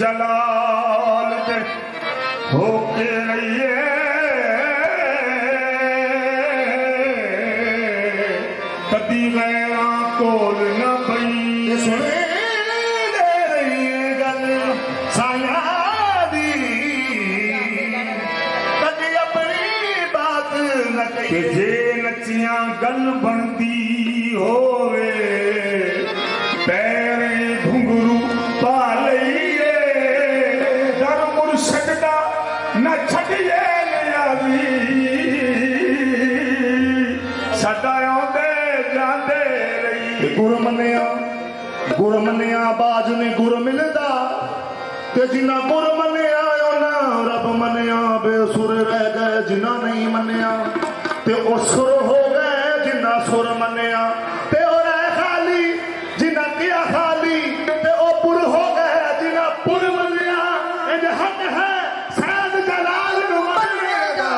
जलाल दे होके रहिए कदी मैं कोल न पई सुने दे रही गल साया दी कदी अपनी बात न कही जे नचियां गल बनती होवे पैरे घुंघरू पा लईए दर मुर्शद दा न छड़िए नियाज़ी सदा आउंदे जांदे रही गुर मन्निया बाज ने गुर मिलदा ते जिन्ना गुर मन्निया ओना रब मन्निया बेसुर रह गए जिन्ना नहीं मन्निया ते ओ सुर हो गए जिन्ना सुर मन्निया ते ओ रह खाली जिन्ना किया खाली ते ओ पुर हो गए जिन्ना पुर मन्निया इंज हक है सैद जलाल नु मन्नेगा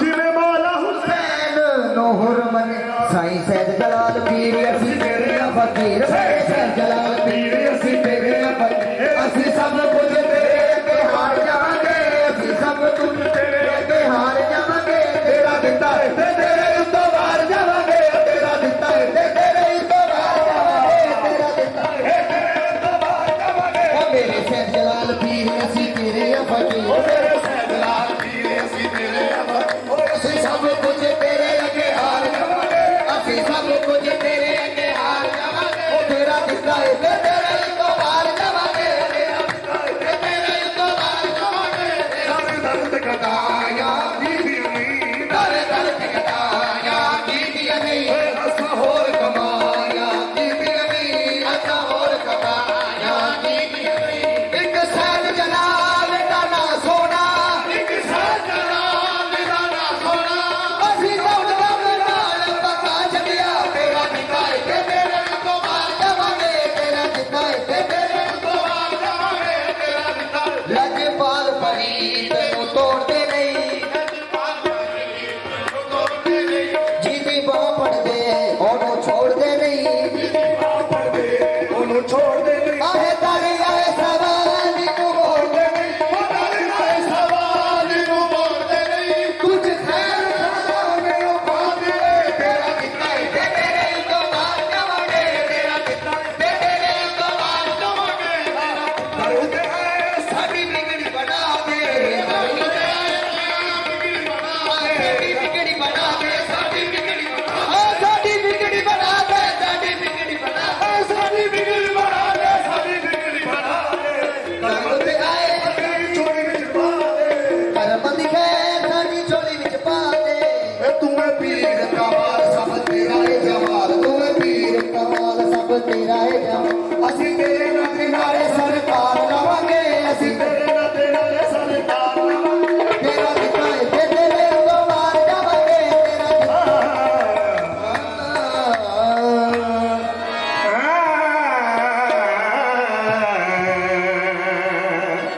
जिने मौला हुसैन नोहर मने साईं सैद जलाल पीर असी तेरे फकीर सैद जलाल पीर असी तेरे फकीर असी सब कुछ तेरे अगे हार जावांगे असी सब कुछ तेरे अगे हार जावांगे तेरा दिता है ते तेरे उत्तों बाहर जावांगे तेरा दिता है ते तेरे उत्तों बाहर जावांगे तेरा दिता है तेरे उत्तों बाहर जावांगे ओ मेरे सैद जलाल पीर असी तेरे फकीर ओ मेरे सैद जलाल पीर असी तेरे फकीर असी सब कुछ तेरे अगे हार जावांगे असी सब कुछ तेरे अगे हार जावांगे ओ तेरा दिता है ते तेरे उत्तों बाहर जावांगे तेरा दिता है ते तेरे उत्तों बाहर जावांगे तेरा दर्द कटाया दीदी नहीं दर्द कटाया दीदी नहीं असा होर कमाया दीदी नहीं असा होर कमाया दीदी नहीं एक सैद जलाल दा ना सोना एक सैद जलाल दा ना सोना असी दौड़ दम नाल पका छड़िया तेरा दिता है ते तेरे उत्तों बाहर जावांगे तेरा दिता है ते तेरे उत्तों बाहर जावांगे तेरा दिता है लजपाल परी तैनू तोड़दे नहीं जीदी बाह पड़दे ओनू छोड़दे नहीं ओनू छोड़ दे आहे तारी आए सवाल नू मोड़दे नहीं तारे आए सवाल नू मोड़दे नहीं कुछ खैर खाने ओ पादे तेरा दिता है ते तेरे उत्तों बाहर जावांगे तेरा दिता है ते तेरे उत्तों बाहर जावांगे दर्द है साडी बिगड़ी बना दे साडी बिगड़ी बना दे साडी बिगड़ी बना दे साडी बिगड़ी बना दे साडी बिगड़ी बना दे साडी बिगड़ी बना दे करम ते आए तेरी चोरी विच पा दे करम दिखे साडी झोली विच पा दे ए तू है पीर कमाल सब तेरा है जमाल तू है पीर कमाल सब तेरा है जमाल ਅਸੀਂ